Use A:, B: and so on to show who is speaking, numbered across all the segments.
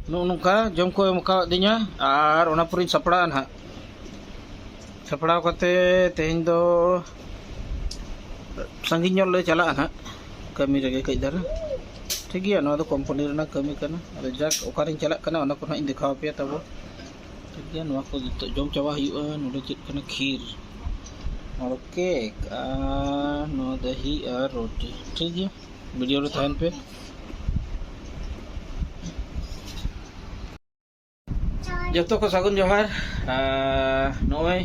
A: nungka jom ko muka dinya ar ona purin sapড়aan ha sapড়ाव kate tehin do sanggin nyol le chalaan ha kami rege kai dara ठीक है ना तो company रना कमी करना अरे जाक ओकारिन चला करना ओना को ना इन दिखाव पे तब ठीक है नवा को जम चावा हुआ नोडे चेक करना खीर और केक नो दही और रोटी ठीक है वीडियो रे थान पे जब तो को सागुन जोहार नोय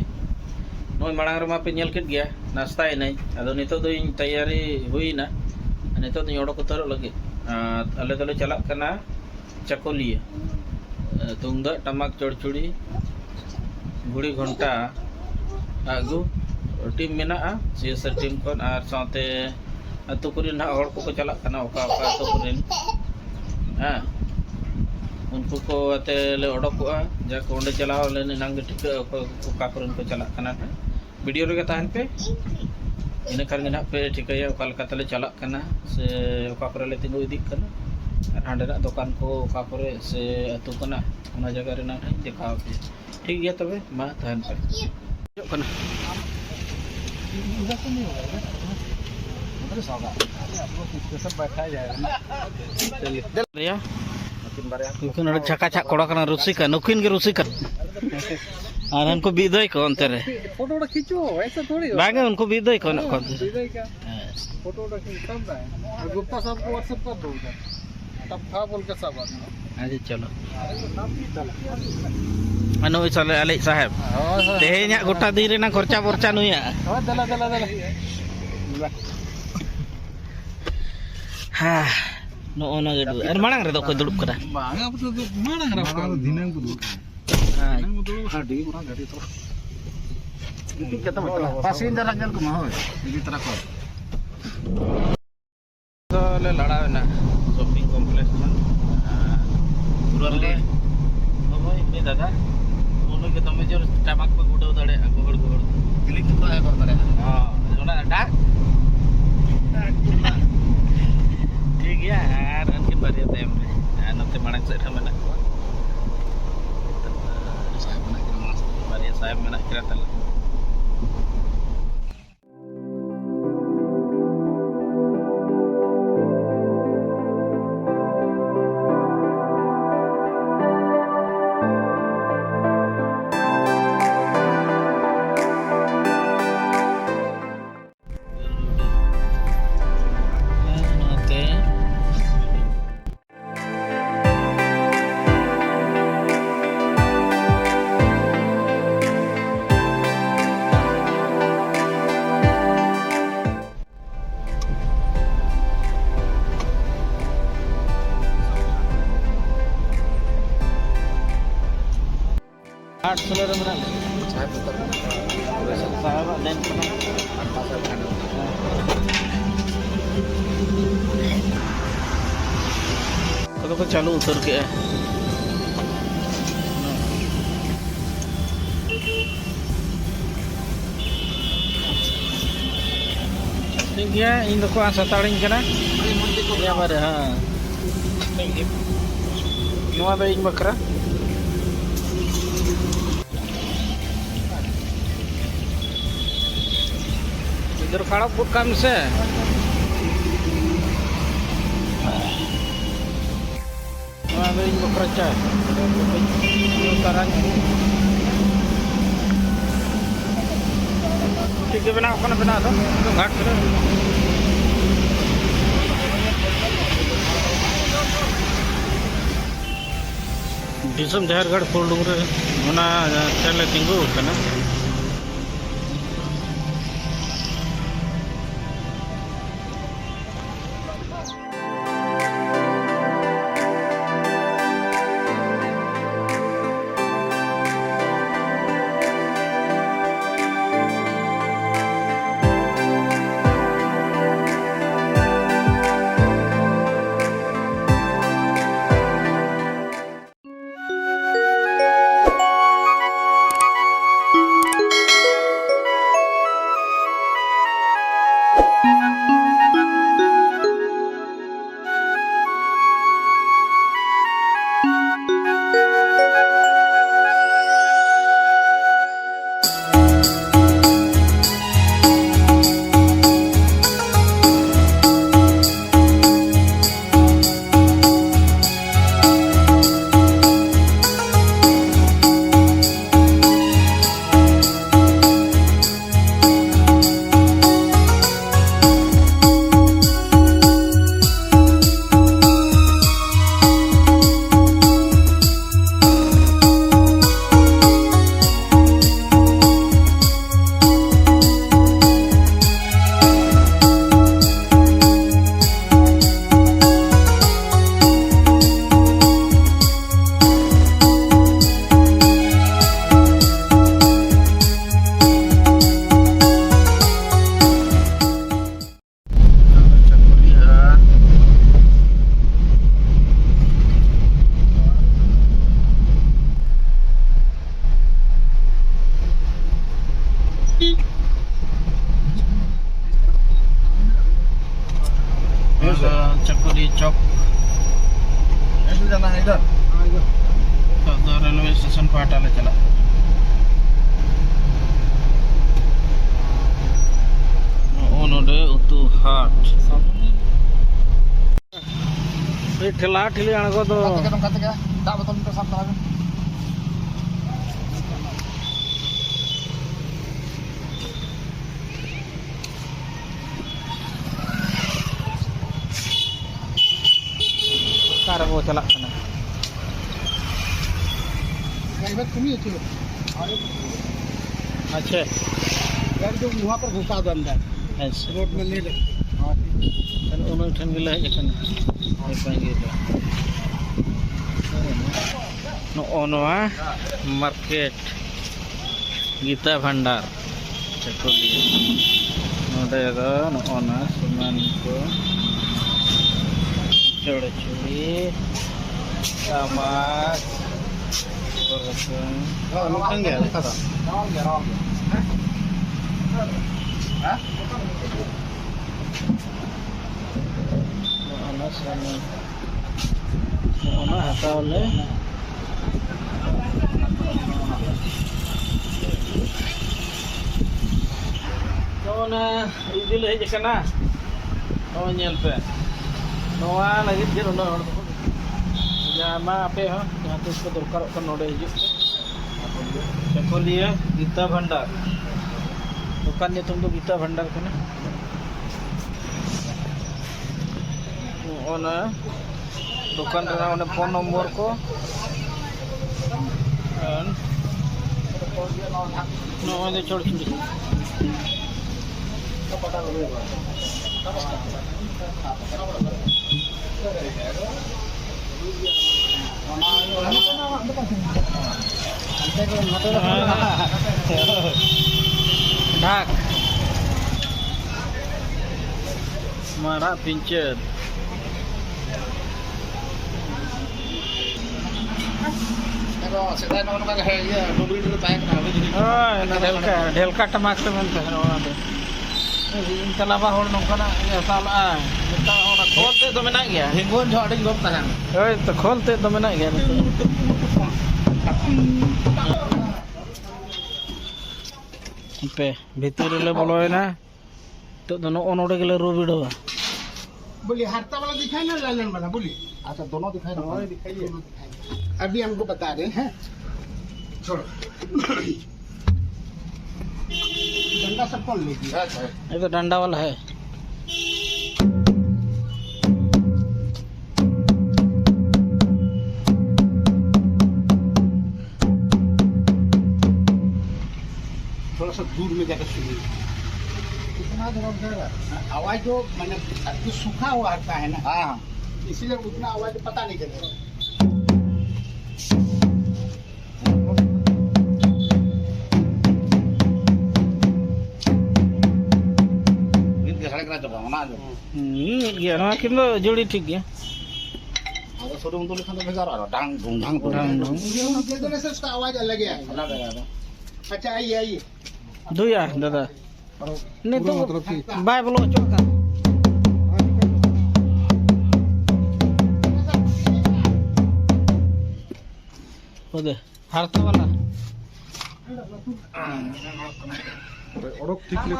A: नोय मांग रमा पे नेल केट गया नाश्ता नहीं अदो नितो दो इन तैयारी हुई ना नितो दो ओडो को तर लगे अले तले चला करना चकोलिया तुंगदा टमाक चड़चुड़ी गुड़ी घंटा आगू टीम मेना सीएसआर टीम को और साथे अतु कुरिन हड़ को चला करना ओका ओका अतु कुरिन हां उनको को अते ले ओडोकआ जा को ओंडे चलाओ ले नंग टिक ओका कुरिन को चला करना वीडियो रे ताहन पे इन कारण ना पे ठिकया ओका लका तले चला करना से ओका करे ले तिंगु इदी करना और हांडे दुकान को ओका करे से अतु कना ओना जगह रे ना दिखाओ पे ठीक है तबे मा ताहन पे जो कना इधर तो नहीं होगा उधर सागा आप लोग इसके सब बैठा जाएगा ना चलिए दल या मकिन बारे मकिन अड़ छका छक कोड़ा कना रुसिका नुकिन के रुसिका और उनको बिदई को अंतर है
B: फोटो खींचो ऐसा थोड़ी
A: बागे उनको बिदई को ना
B: बिदई क्या फोटो खींच कब है गुप्ता साहब को व्हाट्सएप कर दो तब था बोल के सब
A: अरे चलो अनु चले अले साहब तेहेnya गोटा दिन रेना खर्चा बर्चा नुया
B: हो दला दला दला
A: हां नो ओना गडु अर मांग रे दो को दुड़ुब करा
B: बांग अब तो मांग रे को दिनंग बुदु
A: हां
B: दिनंग बुदु हाडी पुरा गाड़ी तो इति कत पासिन जरा गल को हो इति तरह को
A: तो ले लड़ा ना शॉपिंग कॉम्प्लेक्स में पूरा ले ओ भाई मे दादा ओनो के तमे जो टमाक पे गुडो दड़े गोगड़ गोगड़ क्लिक तो है कर दड़े हां ओना डाक ठीक है यार अनकिन बारिया टाइम में नते मांग से मेना साहब मेना किरा मस्त बारिया साहब मेना किरा तले आठ सोलह रंग ना साहब लेन कदों को चालू उतर के ठीक है इन दो को आसा ताड़िंग कना या बारे हां नवा दो इन बकरा इधर खड़ा बुट काम से ada yang bekerja utaranya ठीक है बना अपना बना दो घाट करो दिसम जहरगढ़ फुल डूंगर होना चले तिंगु करना
B: ना इधर
A: तो रेलवे स्टेशन पाटा ले चला ओनोडे उतु हाट ये ठेला ठेली अणगो तो
B: kata ke tak betul kita sampai
A: car वो चला कना
B: ड्राइवर तुम ही थे
A: अच्छा
B: गाड़ी जो वहां पर घुसा दो अंदर
A: ऐसे
B: रोड में ले ले
A: kan ono ठन गिला है जखन ai panggil no ono market Gita Bhandar Cekoli node do no ona suman ko curi sama goreng oh nukang ya kata hah no sama ona hataw le Nona idil heje kana no nyel pe noa lagi dir ono jama ape ha jahan tu usko dorkar kan node hiju Cekoli Gita Bhandar dukan nyutum tu Gita Bhandar kana ona dukan rena one phone nomor ko dan no ane chod chindi ढाक मारा puncture
B: देखो सीधा non का है ये Dhubri Dhubri pack ना हो jadi
A: ढेलका टमाक से बनता है ona do intala ba hor nongkana ya sala kita ora kholte do menak gya
B: hinggon jo ada job tahan
A: oi to kholte do menak gya पे भीतर ले बोलोय ना तो दोनों ओनोडे के लिए रूबी डो
B: बोली हरता वाला दिखाई ना लालन वाला बोली अच्छा दोनों दिखाई दो दिखाइए अभी हमको बता रहे हैं छोड़ो डंडा सब कौन लेगी
A: ये तो डंडा वाला है
B: थोड़ा सा दूर में जाकर सुनिए कितना देर जाएगा आवाज जो मैंने अभी सूखा हुआ हटता है ना हाँ इसीलिए उतना आवाज पता नहीं चलेगा
A: gya no akin do jodi thik gya
B: अगर छोटे उन तो लिखा तो बेकार आ रहा डांग ढूंढ ढांग ये तो से उसका आवाज अलग है अलग है अच्छा आइए आइए
A: दो यार दादा नहीं तो बाय बोलो चौका ओदे हारता वाला
B: और ठीक लिख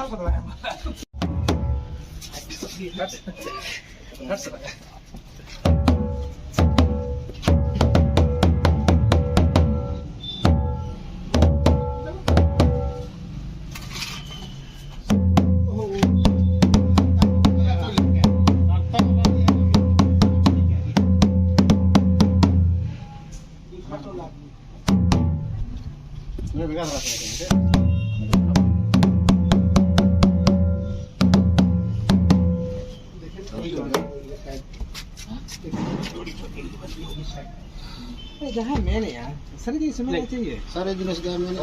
B: जहाँ मैंने यार सारे दिन समय चाहिए सारे दिन उसका मैंने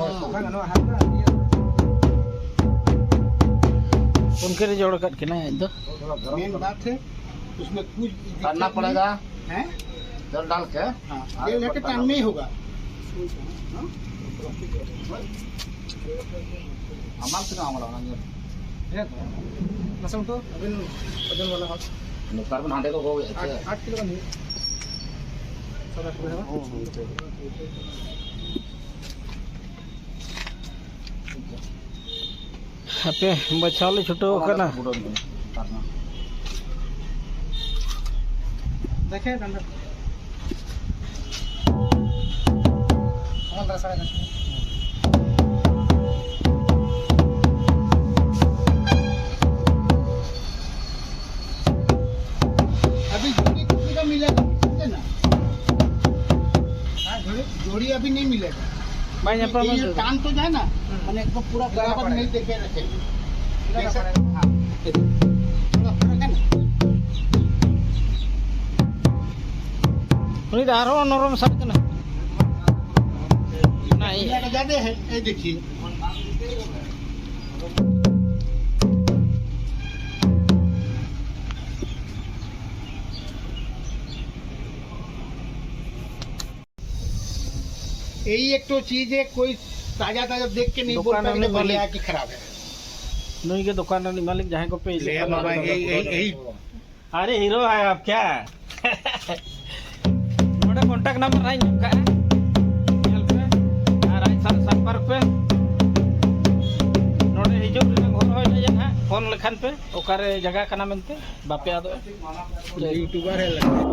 A: उनके लिए जोड़ कर के ना है तो
B: मेन बात है उसमें कुछ करना पड़ेगा हैं जल डाल के हाँ ये लेके टांग में ही होगा हमारे से काम वाला ना ये मसम तो अभी वजन वाला हाथ कार्बन हांडे को हो गया 8 किलो का नहीं
A: Apa bacaan le छुटो करना
B: देखे डंडा अभी जोड़ी कितने का मिलेगा समझे ना? हाँ जोड़ी अभी नहीं मिलेगा।
A: भाई यहाँ पर
B: ये टान तो जाए ना मैंने एक पूरा बराबर नहीं देखे रखे हाँ थोड़ा फर्क है ना
A: उन्हीं दारों नरम सब ना नहीं
B: ये ज्यादा है ये देखिए यही एक तो चीज है कोई ताजा ताजा देख के नहीं
A: दुकान
B: बोलता कि
A: हमने
B: भले
A: मालिक-
B: कि खराब है
A: नई के दुकान वाली मालिक जहाँ को पे
B: ले बाबा यही
A: अरे हीरो है आप क्या नोड़े कांटेक्ट नंबर है इनका चल पे यार आई साल संपर्क पे नोड़े हिजो घर हो जाए ना फोन लेखन पे ओकारे जगह का नाम मनते बापे आदो
B: यूट्यूबर है लगता है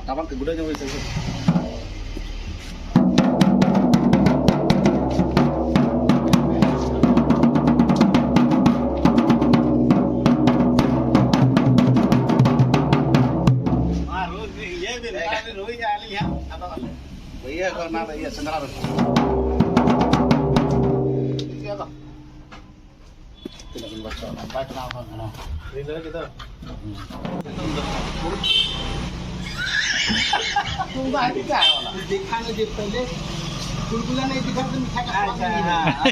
B: abang ke gudanya wes भैया करना भैया संग्रह बच्चा बैठना होगा दिखाने दे पहले गुलगुला नहीं दिखा तो मिठा का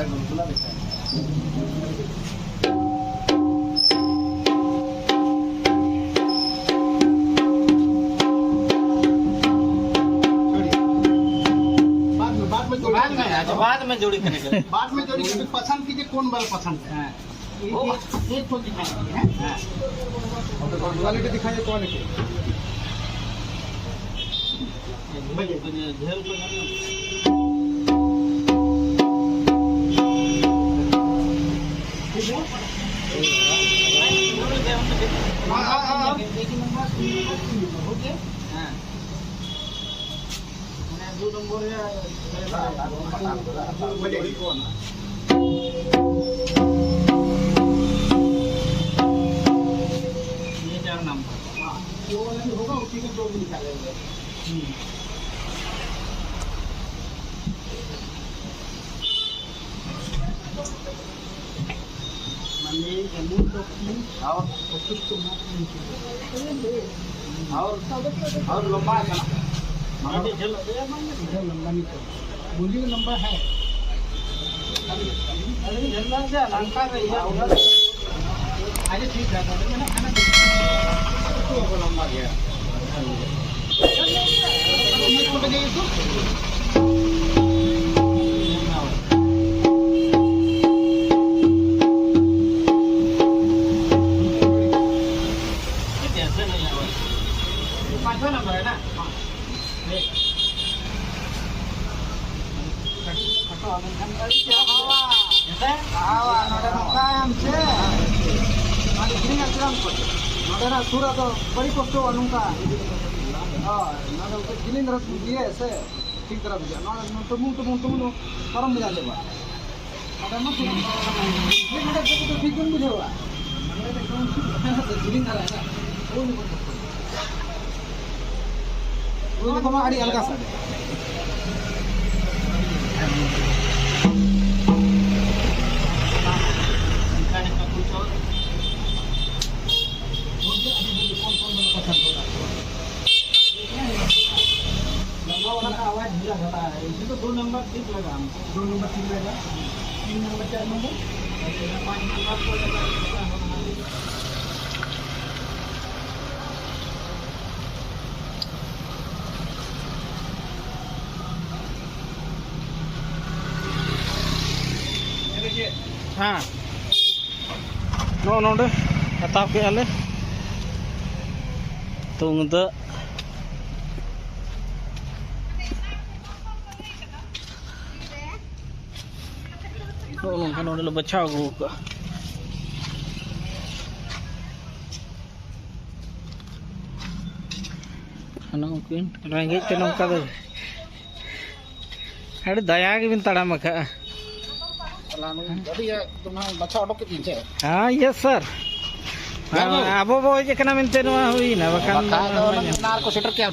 B: गुलगुला दिखा
A: बाद में जोड़ी करेंगे
B: बाद में जोड़ी कभी पसंद कीजिए कौन वाला पसंद है एक तो दिखाएंगे हैं क्वालिटी दिखाइए क्वालिटी दो नंबर
A: ये 4 नंबर
B: वो वाला भी होगा उसी का जो भी निकालेंगे मने अमूल डॉक्टर और कुछ तो और लंबा है ना माने लंबा नहीं तो बोलिए लंबा है अरे झल्ला से लंका रही है उधर आज ठीक है तो मैंने खाना तो लंबा गया ये तो बजे तो पांचवा नंबर है ना सूरत बड़ी कष्ट अनुका गिलिंग रस दिए से ठीक तरह बुझा तुम गरम बुझा देवा ठीक बुझेगा गिलिंग है ना वो आड़ी अलग सा आवाज ढीला होता है इसमें तो 2 नंबर ठीक लगा हमको 2 नंबर ठीक लगा 3 नंबर 4 नंबर 5 नंबर को
A: हाँ नोडे हताव के आले तुंग द नोडे बचाव को mungkin rengit ke nongka tuh ada daya ke bin tadam ka
B: jadi ya तुम्हां बच्चा ऑटो के पीछे
A: हाँ यस सर अब वो ये कना मिनटे नुआ हुई ना बकान
B: नार को सेटर क्या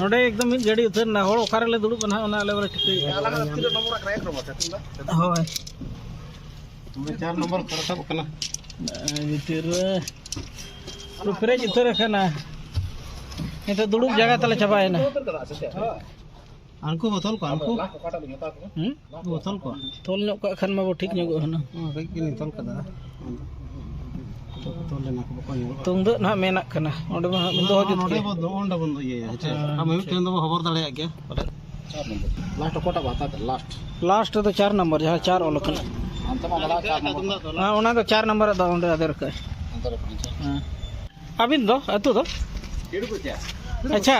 A: नोडे एकदम मिन गाड़ी उतर ना होड़ ओखारे ले दुड़ु बना ओना लेवल ठीक
B: अलग अलग तीन नंबर क्रैक रो बता तुम
A: होय
B: तुम्हें 4 नंबर करता बकना
A: इतिर तो फ्रेज उतर रखना itu dulu jaga tala cabai na
B: anku botol ko anku botol ko
A: tol nyok ka khan ma bo thik nyok hana
B: kai kini tol kada tol le na ko ko nyok
A: tung do na menak kana onde ma do hojut
B: onde bondo onde bondo ye acha am eu tendo hobar dale agya last kota bata
A: last to 4 number jaha 4 ol kana
B: anta ma bala 4 number
A: ha ona do 4 number da onde ader ka
B: antar
A: ha abin do atu do अच्छा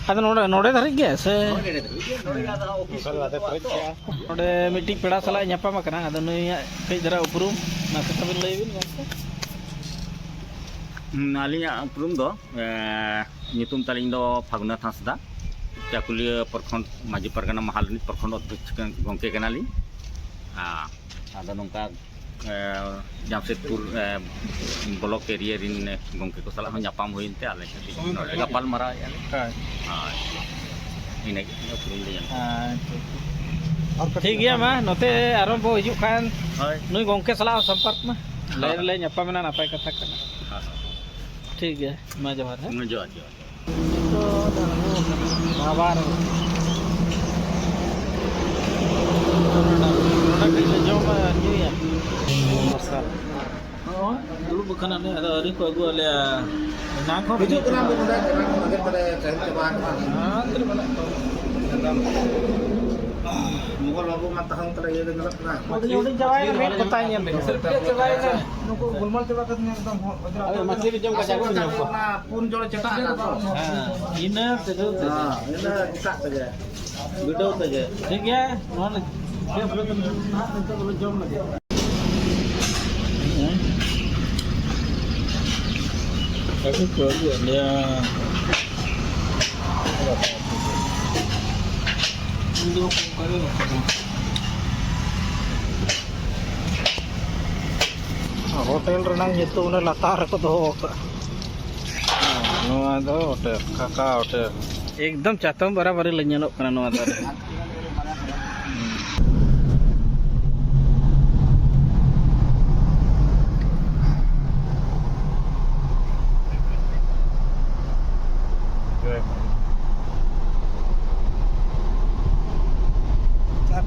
A: ಅದು ನೋಡೇ ಧರಿಗೆ ಸೆ ನೋಡೆ meeting ಪೆड़ा ಸಲ ᱧᱟᱯᱟᱢ ᱟᱠᱟᱱᱟ ಅದನ್ನು ಕೈ ᱫᱷᱟᱨᱟ ᱩᱯᱨᱩᱢ ᱱᱟᱥᱮ ᱛᱟᱵᱤᱱ ᱞᱟᱹᱭ ᱵᱤᱱ
C: ᱟᱹᱞᱤᱧᱟᱜ ᱩᱯᱨᱩᱢ ᱫᱚ ᱧᱩᱛᱩᱢ ᱛᱟᱹᱞᱤᱧ ᱫᱚ ᱯᱷᱟᱜᱩᱱᱟᱛᱷ ᱦᱟᱸᱥᱫᱟ ᱪᱟᱠᱩᱞᱤᱭᱟᱹ ᱯᱨᱚᱠᱷᱚᱸᱰ ᱢᱟᱹᱡᱷᱤ ᱯᱟᱨᱜᱟᱱᱟ ᱢᱟᱦᱟᱞᱱᱤᱛ ᱯᱨᱚᱠᱷᱚᱸᱰ ᱚᱫᱽᱫᱷᱚᱠᱥ ᱜᱚᱢᱠᱮ ᱠᱟᱱᱟᱞᱤᱧ ᱟᱫᱚ ᱱᱚᱝᱠᱟ जामशेदपुर ब्लॉक एरिया रिन गंके को सलाह नापाम होइनते आले गपाल मारा इने
A: ठीक गया मा नोते आरंभ हिजु खान नुई गंके सलाह संपर्क में ले ले नापाम ना नापाय कथा kana ठीक है मा जोहार है
C: जोहार
A: तो बाबार jom ni ya masal oh dulu bukan ada hari ko agu ale nang ko
B: biju kena bunda kena agar pada kain coba
A: terima
B: mugol babu matahang tara ye ngalak na
A: udah jawai na ko tanya be jawai na nuko gulmal coba katnya एकदम
B: अरे मछली भी जम का जागो ना पून जोड़े चटा ना
A: ina tedu
B: हां ina चटा तजे
A: video तजे ठीक है मान dia belum nanti belum jom lagi aku keluar dia untuk kali hotel renang itu na latar ko do no ado hotel kakak hotel एकदम चाहता हूँ बराबर ले no kana no ado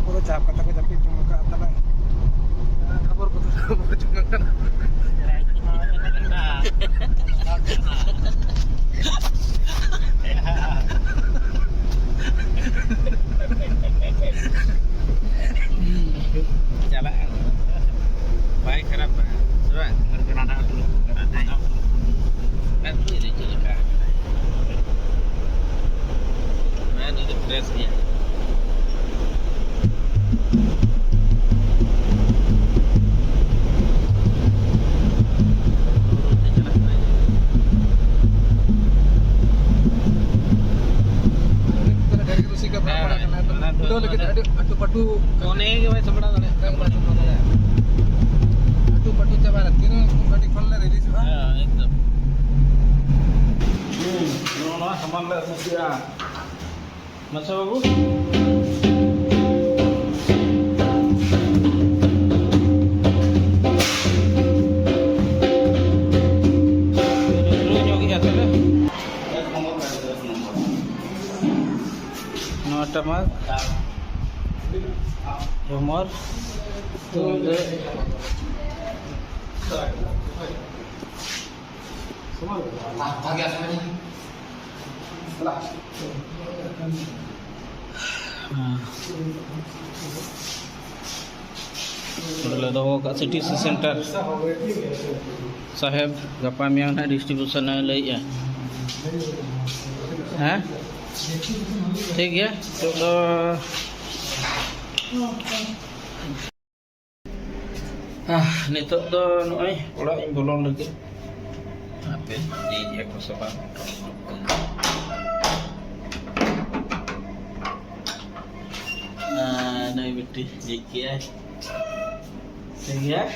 A: puro cap kata ko japit mo ka tala kabar ko to juga kan jalan baik kenapa coba berkenaan dulu kan ini juga man itu dressnya
B: ado
A: कोने के भाई सबड़ा गले
B: ado पटू चबा तीनों गाड़ी खोल ले रिलीज
A: हां एकदम नो सामान ले मुसिया मसा बाबू टमाटर humor tunggu Boleh doh kat City Center. Sahib gapa miang nak distribution na lay ya. Ha? ঠিক ya. Todo nito do noy wala yung bolong lagi. Apit di ako sa bang. Nay betti jeki ay. ठीक ya.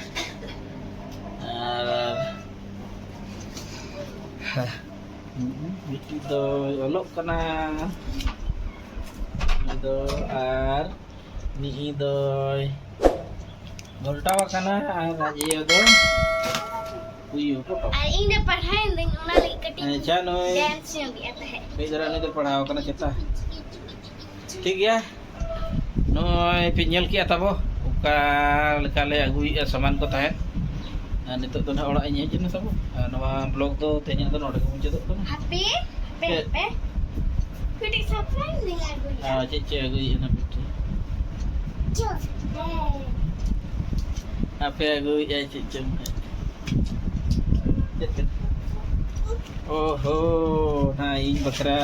A: Itu olok kena itu ar ni idoy goltawa kana ar aji itu uyu foto
D: और इन्हें पढ़ाई नहीं उन्हें लेकर cutting
A: chanoy
D: dance में भी आता है
A: bidara ni to padhaw kana kita ठीक ya noy pinyal ki atabo uka lekale agui saman ko tahen nito to na ora inya jena sabo nawa blog to tenya to node ko muncul to
D: happy पे कुटी surprise नहीं आगो
A: cece agui na bitti
D: जो
A: apa agui ya cece oh nah ini bakra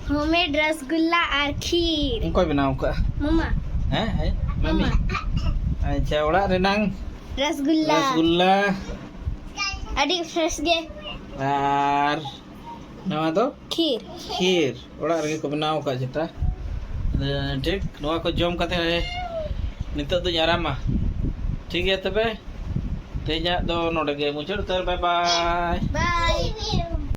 D: homemade rasgulla और kheer
A: engkau बनाओ का
D: मम्मा
A: hai mami aja ora renang
D: rasgulla
A: rasgulla
D: अड़ी फ्रेश गे
A: ar nama to
D: kheer
A: kheer ora lagi ko बनाओ का jeta ठीक noa ko jom kate nitok tu nyarama ठीक है तबे tenya do node ge muncul ter bye bye
D: bye